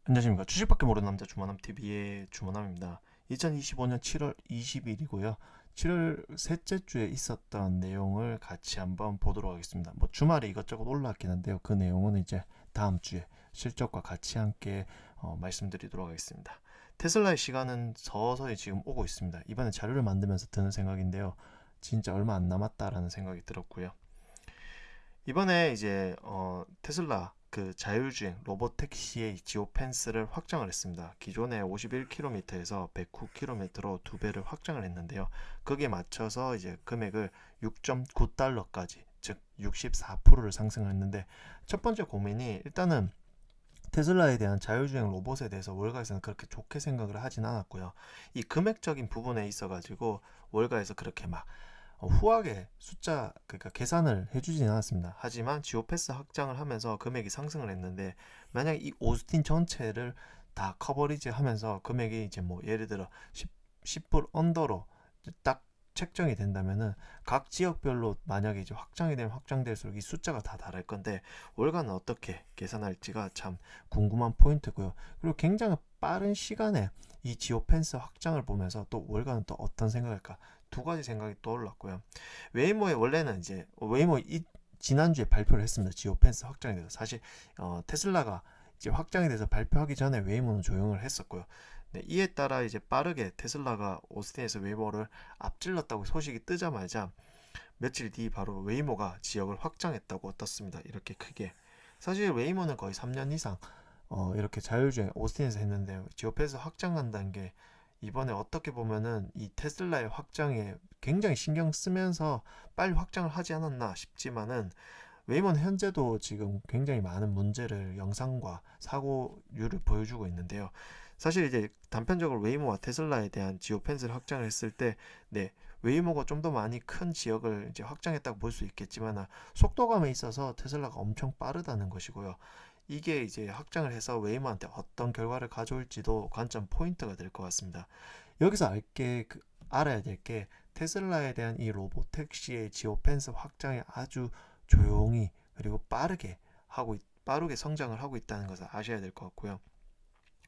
안녕하십니까. 주식밖에 모르는 남자 주만남TV의 주만남입니다. 2025년 7월 20일이고요. 7월 셋째 주에 있었던 내용을 같이 한번 보도록 하겠습니다. 뭐 주말에 이것저것 올라왔긴 한데요. 그 내용은 이제 다음 주에 실적과 같이 함께 말씀드리도록 하겠습니다. 테슬라의 시간은 서서히 지금 오고 있습니다. 이번에 자료를 만들면서 드는 생각인데요. 진짜 얼마 안 남았다라는 생각이 들었고요. 이번에 이제 테슬라 그 자율주행 로봇 택시의 지오 펜스를 확장을 했습니다. 기존의 51km에서 109km로 두 배를 확장을 했는데요. 거기에 맞춰서 이제 금액을 6.9달러까지, 즉 64%를 상승했는데, 첫 번째 고민이 일단은 테슬라에 대한 자율주행 로봇에 대해서 월가에서는 그렇게 좋게 생각을 하진 않았고요. 이 금액적인 부분에 있어가지고 월가에서 그렇게 막 후하게 숫자, 그러니까 계산을 해주진 않았습니다. 하지만 지오패스 확장을 하면서 금액이 상승을 했는데, 만약 이 오스틴 전체를 다 커버리지 하면서 금액이 이제 뭐 예를 들어 10불 언더로 딱 책정이 된다면은, 각 지역별로 만약에 이제 확장이 되면 확장될수록 이 숫자가 다 다를 건데, 월가는 어떻게 계산할지가 참 궁금한 포인트고요. 그리고 굉장히 빠른 시간에 이 지오펜스 확장을 보면서 또 월가는 또 어떤 생각일까, 두 가지 생각이 떠올랐고요. 웨이모에 원래는 이제 지난주에 발표를 했습니다. 지오펜스 확장에 대해서. 사실 테슬라가 이제 확장에 대해서 발표하기 전에 웨이모는 조용을 했었고요. 네, 이에 따라 이제 빠르게 테슬라가 오스틴에서 웨이모를 앞질렀다고 소식이 뜨자마자 며칠 뒤 바로 웨이모가 지역을 확장했다고 떴습니다. 이렇게 크게. 사실 웨이모는 거의 3년 이상 이렇게 자율주행 오스틴에서 했는데, 지오펜스 확장한다는 게 이번에 어떻게 보면은 이 테슬라의 확장에 굉장히 신경 쓰면서 빨리 확장을 하지 않았나 싶지만은, 웨이모는 현재도 지금 굉장히 많은 문제를, 영상과 사고율을 보여주고 있는데요. 사실 이제 단편적으로 웨이모와 테슬라에 대한 지오 펜스를 확장을 했을 때, 네, 웨이모가 좀 더 많이 큰 지역을 이제 확장했다고 볼 수 있겠지만, 속도감에 있어서 테슬라가 엄청 빠르다는 것이고요. 이게 이제 확장을 해서 웨이모한테 어떤 결과를 가져올지도 관점 포인트가 될 것 같습니다. 여기서 알아야 될 게, 테슬라에 대한 이 로봇 택시의 지오 펜스 확장이 아주 조용히 그리고 빠르게 성장을 하고 있다는 것을 아셔야 될 것 같고요.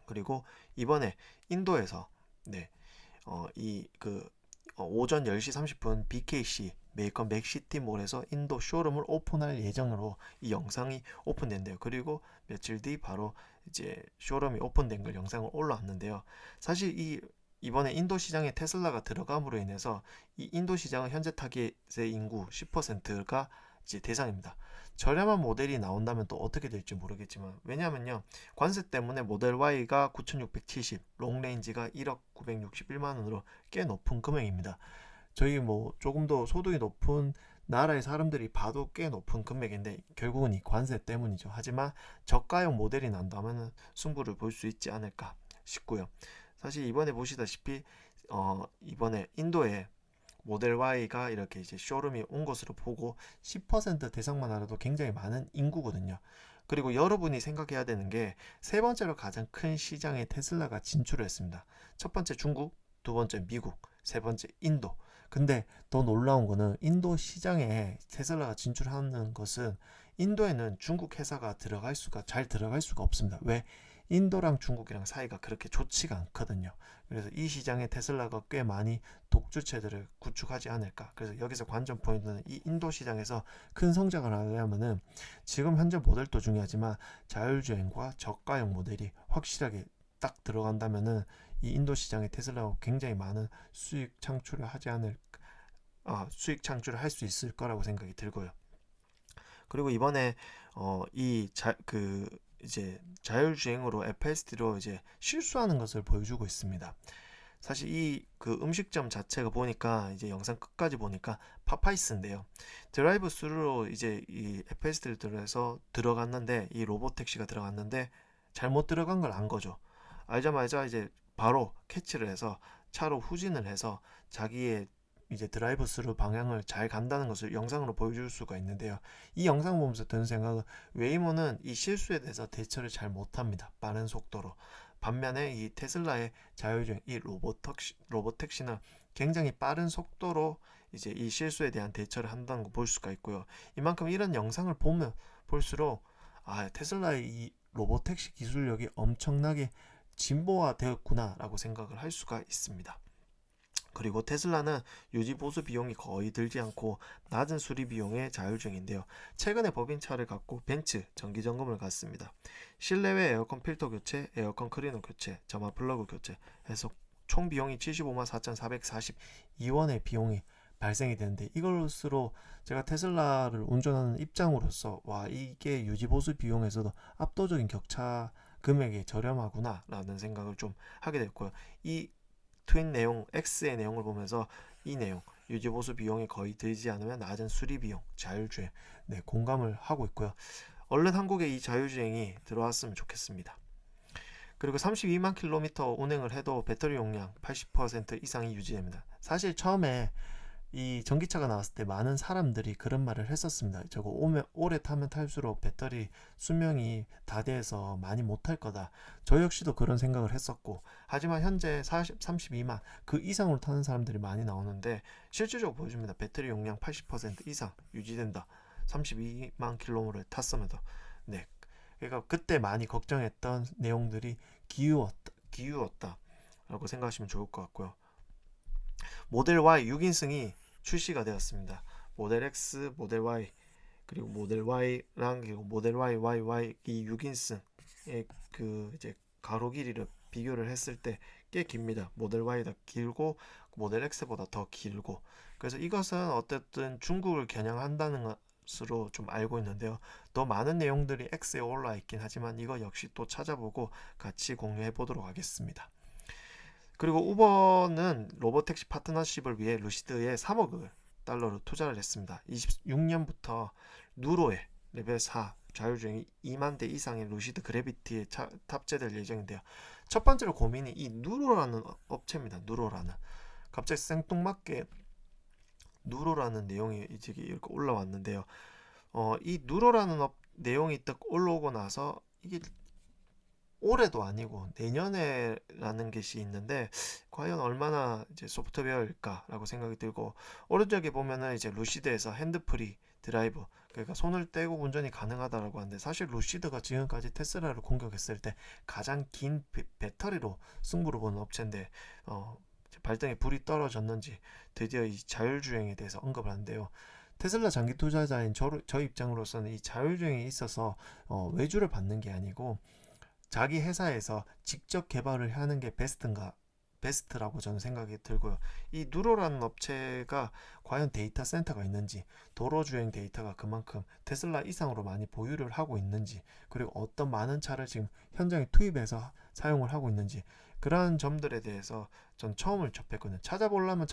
그리고 이번에 인도에서, 네, 이그 오전 10시 30분 BKC 메이커 맥시티몰에서 인도 쇼룸을 오픈할 예정으로 이 영상이 오픈된대요. 그리고 며칠 뒤 바로 이제 쇼룸이 오픈된 걸 영상을 올라왔는데요. 사실 이번에 인도 시장에 테슬라가 들어감으로 인해서 이 인도 시장은 현재 타깃의 인구 10%가 이제 대상입니다. 저렴한 모델이 나온다면 또 어떻게 될지 모르겠지만, 왜냐면요, 관세 때문에 모델 Y가 9,670, 롱레인지가 1억 961만 원으로 꽤 높은 금액입니다. 저희 뭐 조금 더 소득이 높은 나라의 사람들이 봐도 꽤 높은 금액인데, 결국은 이 관세 때문이죠. 하지만 저가형 모델이 난다면 승부를 볼 수 있지 않을까 싶고요. 사실 이번에 보시다시피 이번에 인도에 모델 Y가 이렇게 이제 쇼룸이 온 것으로 보고, 10% 대상만 알아도 굉장히 많은 인구거든요. 그리고 여러분이 생각해야 되는 게, 세 번째로 가장 큰 시장에 테슬라가 진출을 했습니다. 첫 번째 중국, 두 번째 미국, 세 번째 인도. 근데 더 놀라운 거는, 인도 시장에 테슬라가 진출하는 것은 인도에는 중국 회사가 잘 들어갈 수가 없습니다. 왜? 인도랑 중국이랑 사이가 그렇게 좋지가 않거든요. 그래서 이 시장에 테슬라가 꽤 많이 독주체들을 구축하지 않을까. 그래서 여기서 관전 포인트는, 이 인도 시장에서 큰 성장을 하려면은 지금 현재 모델도 중요하지만 자율주행과 저가형 모델이 확실하게 딱 들어간다면은, 이 인도 시장에 테슬라가 굉장히 많은 수익 창출을 할 수 있을 거라고 생각이 들고요. 그리고 이번에 이제 자율주행으로 FSD로 이제 실수하는 것을 보여주고 있습니다. 사실 이 그 음식점 자체가 보니까, 이제 영상 끝까지 보니까 파파이스인데요. 드라이브 스루로 이제 이 FSD를 들어서 들어갔는데, 이 로봇 택시가 들어갔는데 잘못 들어간 걸 안 거죠. 알자마자 이제 바로 캐치를 해서 차로 후진을 해서 자기의 이제 드라이브 스루 방향을 잘 간다는 것을 영상으로 보여줄 수가 있는데요. 이 영상 보면서 드는 생각은, 웨이모는 이 실수에 대해서 대처를 잘 못합니다. 빠른 속도로. 반면에 이 테슬라의 자율주행 이 로봇 택시는 굉장히 빠른 속도로 이제 이 실수에 대한 대처를 한다는 거 볼 수가 있고요. 이만큼 이런 영상을 보면 볼수록, 테슬라의 이 로보택시 기술력이 엄청나게 진보화되었구나라고 생각을 할 수가 있습니다. 그리고 테슬라는 유지 보수 비용이 거의 들지 않고 낮은 수리 비용의 자율주행인데요. 최근에 법인차를 갖고 벤츠 정기 점검을 갔습니다. 실내외 에어컨 필터 교체, 에어컨 클리너 교체, 점화 플러그 교체 해서 총 비용이 75만 4,442원의 비용이 발생이 되는데, 이것으로 제가 테슬라를 운전하는 입장으로서 와, 이게 유지 보수 비용에서도 압도적인 격차 금액이 저렴하구나 라는 생각을 좀 하게 됐고요. 이 트윈 내용, X의 내용을 보면서 이 내용, 유지보수 비용이 거의 들지 않으면 낮은 수리 비용, 자율주행, 네, 공감을 하고 있고요. 얼른 한국에 이 자율주행이 들어왔으면 좋겠습니다. 그리고 32만 킬로미터 운행을 해도 배터리 용량 80% 이상이 유지됩니다. 사실 처음에 이 전기차가 나왔을 때 많은 사람들이 그런 말을 했었습니다. 저거 오래 타면 탈수록 배터리 수명이 다 돼서 많이 못 탈 거다. 저 역시도 그런 생각을 했었고, 하지만 현재 32만 그 이상으로 타는 사람들이 많이 나오는데 실질적으로 보여줍니다. 배터리 용량 80% 이상 유지된다. 32만 킬로미터를 탔음에도. 네, 그러니까 그때 많이 걱정했던 내용들이 기우었다 라고 생각하시면 좋을 것 같고요. 모델 Y 6인승이 출시가 되었습니다. 모델 X, 모델 Y, 그리고 모델 Y랑 그리고 모델 Y, YY 이 6인승의 그 이제 가로 길이를 비교를 했을 때 꽤 깁니다. 모델 Y가 길고 모델 X보다 더 길고, 그래서 이것은 어쨌든 중국을 겨냥한다는 것으로 좀 알고 있는데요. 더 많은 내용들이 X에 올라 있긴 하지만 이거 역시 또 찾아보고 같이 공유해 보도록 하겠습니다. 그리고 우버는 로보택시 파트너십을 위해 루시드에 3억 달러를 투자를 했습니다. 26년부터 누로의 레벨 4 자율주행이 2만 대 이상의 루시드 그래비티에 탑재될 예정인데요. 첫 번째로 고민이 이 누로라는 업체입니다. 누로라는, 갑자기 생뚱맞게 누로라는 내용이 이렇게 올라왔는데요. 이 누로라는 내용이 딱 올라오고 나서 이게 올해도 아니고 내년에라는 것이 있는데 과연 얼마나 이제 소프트웨어일까라고 생각이 들고, 오른쪽에 보면은 이제 루시드에서 핸드프리 드라이브, 그러니까 손을 떼고 운전이 가능하다라고 하는데, 사실 루시드가 지금까지 테슬라를 공격했을 때 가장 긴 배터리로 승부를 보는 업체인데 발등에 불이 떨어졌는지 드디어 이 자율주행에 대해서 언급을 하는데요. 테슬라 장기 투자자인 저 입장으로서는 이 자율주행에 있어서 외주를 받는 게 아니고 자기 회사에서 직접 개발을 하는 게 베스트라고 저는 생각이 들고요. 이 누로라는 업체가 과연 데이터 센터가 있는지, 도로 주행 데이터가 그만큼 테슬라 이상으로 많이 보유를 하고 있는지, 그리고 어떤 많은 차를 지금 현장에 투입해서 사용을 하고 있는지, 그러한 점들에 대해서 전 처음을 접했거든요. 찾아보려면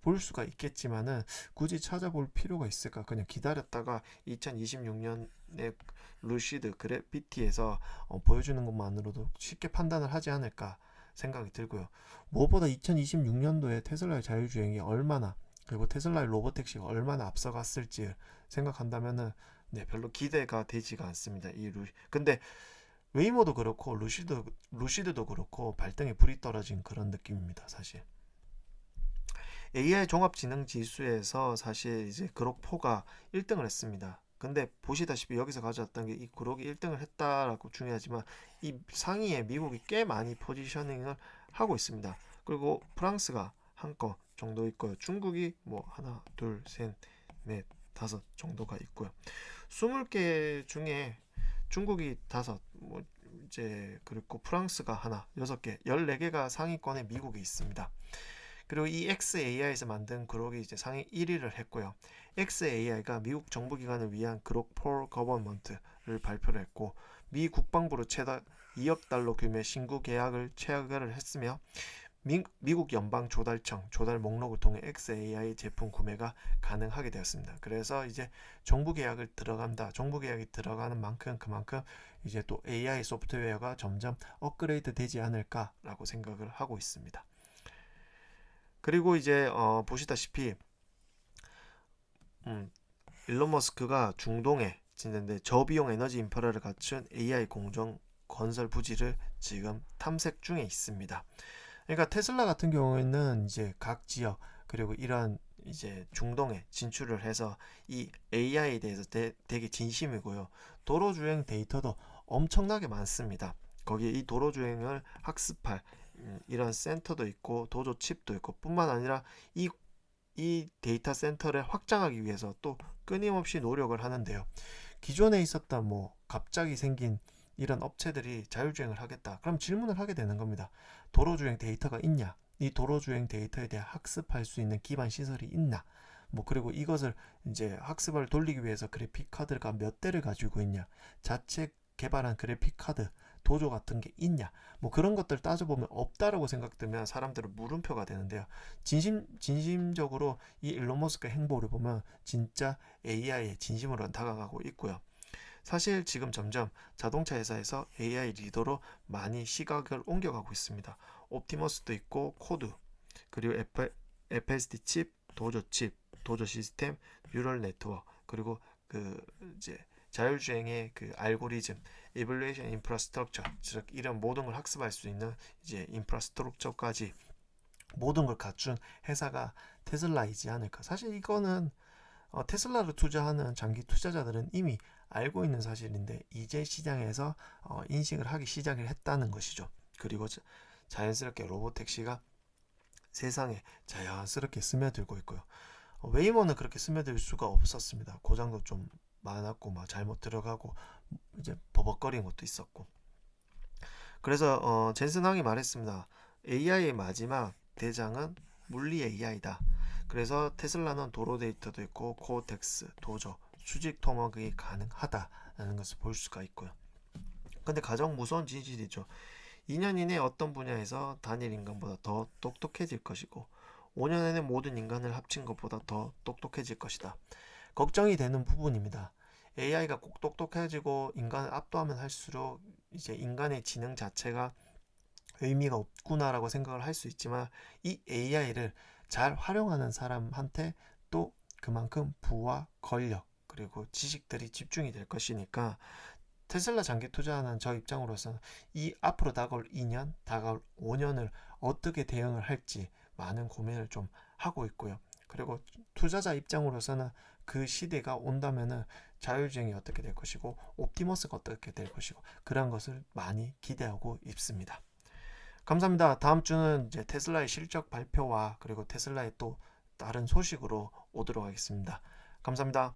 볼 수가 있겠지만은 굳이 찾아볼 필요가 있을까? 그냥 기다렸다가 2026년에 루시드 그래비티에서 보여주는 것만으로도 쉽게 판단을 하지 않을까 생각이 들고요. 무엇보다 2026년도에 테슬라의 자율주행이 얼마나, 그리고 테슬라의 로보택시가 얼마나 앞서갔을지 생각한다면은 네, 별로 기대가 되지가 않습니다. 근데 웨이모도 그렇고 루시드도 그렇고 발등에 불이 떨어진 그런 느낌입니다, 사실. AI 종합지능 지수에서 사실 이제 그록4가 1등을 했습니다. 근데 보시다시피 여기서 가져왔던 게 이 그록이 1등을 했다라고 중요하지만 이 상위에 미국이 꽤 많이 포지셔닝을 하고 있습니다. 그리고 프랑스가 한 건 정도 있고요. 중국이 뭐 하나, 둘, 셋, 넷, 다섯 정도가 있고요. 20개 중에 중국이 다섯, 뭐 이제 그리고 프랑스가 하나, 6개, 14개가 상위권에 미국이 있습니다. 그리고 이 XAI에서 만든 그록이 이제 상위 1위를 했고요. XAI가 미국 정부기관을 위한 그록 for Government를 발표를 했고, 미 국방부로 최다 2억 달러 규모의 신규 계약을 체결을 했으며, 미국 연방 조달청 조달 목록을 통해 XAI 제품 구매가 가능하게 되었습니다. 그래서 이제 정부 계약이 들어가는 만큼 그만큼 이제 또 AI 소프트웨어가 점점 업그레이드 되지 않을까라고 생각을 하고 있습니다. 그리고 이제 보시다시피 일론 머스크가 중동에 짓는데 저비용 에너지 인프라를 갖춘 AI 공정 건설 부지를 지금 탐색 중에 있습니다. 그러니까 테슬라 같은 경우에는 이제 각 지역, 그리고 이런 이제 중동에 진출을 해서 이 AI에 대해서 되게 진심이고요. 도로 주행 데이터도 엄청나게 많습니다. 거기에 이 도로주행을 학습할 이런 센터도 있고 도조 칩도 있고 뿐만 아니라 이 데이터 센터를 확장하기 위해서 또 끊임없이 노력을 하는데요. 기존에 있었던 갑자기 생긴 이런 업체들이 자율주행을 하겠다. 그럼 질문을 하게 되는 겁니다. 도로주행 데이터가 있냐? 이 도로주행 데이터에 대해 학습할 수 있는 기반 시설이 있나? 그리고 이것을 이제 학습을 돌리기 위해서 그래픽 카드가 몇 대를 가지고 있냐? 자체 개발한 그래픽 카드, 도조 같은 게 있냐? 그런 것들 따져보면 없다라고 생각되면 사람들은 물음표가 되는데요. 진심적으로 이 일론 머스크 행보를 보면 진짜 AI에 진심으로 다가가고 있고요. 사실 지금 점점 자동차 회사에서 AI 리더로 많이 시각을 옮겨가고 있습니다. 옵티머스도 있고 코드, 그리고 FSD 칩, 도조 칩, 도조 시스템, 뉴럴 네트워크, 그리고 이제 자율주행의 알고리즘, 이블루에이션 인프라스트럭처, 즉 이런 모든 걸 학습할 수 있는 이제 인프라스트럭처까지 모든 걸 갖춘 회사가 테슬라이지 않을까. 사실 이거는 테슬라를 투자하는 장기 투자자들은 이미 알고 있는 사실인데 이제 시장에서 인식을 하기 시작을 했다는 것이죠. 그리고 자연스럽게 로보택시가 세상에 자연스럽게 스며들고 있고요. 웨이모는 그렇게 스며들 수가 없었습니다. 고장도 좀 많았고 잘못 들어가고 이제 버벅거리는 것도 있었고. 그래서 젠슨 항이 말했습니다. AI의 마지막 대장은 물리 AI다. 그래서 테슬라는 도로 데이터도 있고 코어텍스, 도저, 수직 토목이 가능하다라는 것을 볼 수가 있고요. 근데 가장 무서운 진실이죠. 2년 이내 어떤 분야에서 단일 인간보다 더 똑똑해질 것이고 5년 안에 모든 인간을 합친 것보다 더 똑똑해질 것이다. 걱정이 되는 부분입니다. AI가 꼭 똑똑해지고 인간을 압도하면 할수록 이제 인간의 지능 자체가 의미가 없구나라고 생각을 할 수 있지만 이 AI를 잘 활용하는 사람한테 또 그만큼 부와 권력 그리고 지식들이 집중이 될 것이니까 테슬라 장기 투자하는 저 입장으로서는 이 앞으로 다가올 2년, 다가올 5년을 어떻게 대응을 할지 많은 고민을 좀 하고 있고요. 그리고 투자자 입장으로서는 그 시대가 온다면은 자율주행이 어떻게 될 것이고 옵티머스가 어떻게 될 것이고 그런 것을 많이 기대하고 있습니다. 감사합니다. 다음 주는 이제 테슬라의 실적 발표와 그리고 테슬라의 또 다른 소식으로 오도록 하겠습니다. 감사합니다.